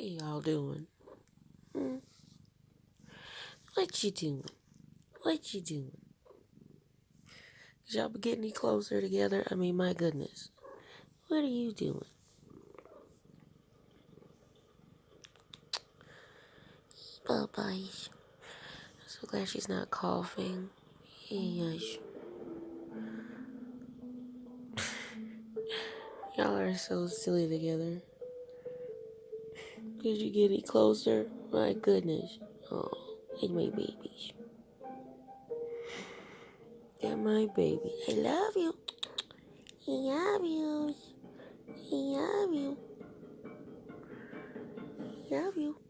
are y'all doing? What you doing? What you doing? Did y'all get any closer together? I mean, my goodness. What are you doing? Bye-bye. So glad she's not coughing. Yes. Y'all are so silly together. Did you get any closer? My goodness. Oh, and my babies. Yeah, my baby. I love you. I love you. I love you. I love you.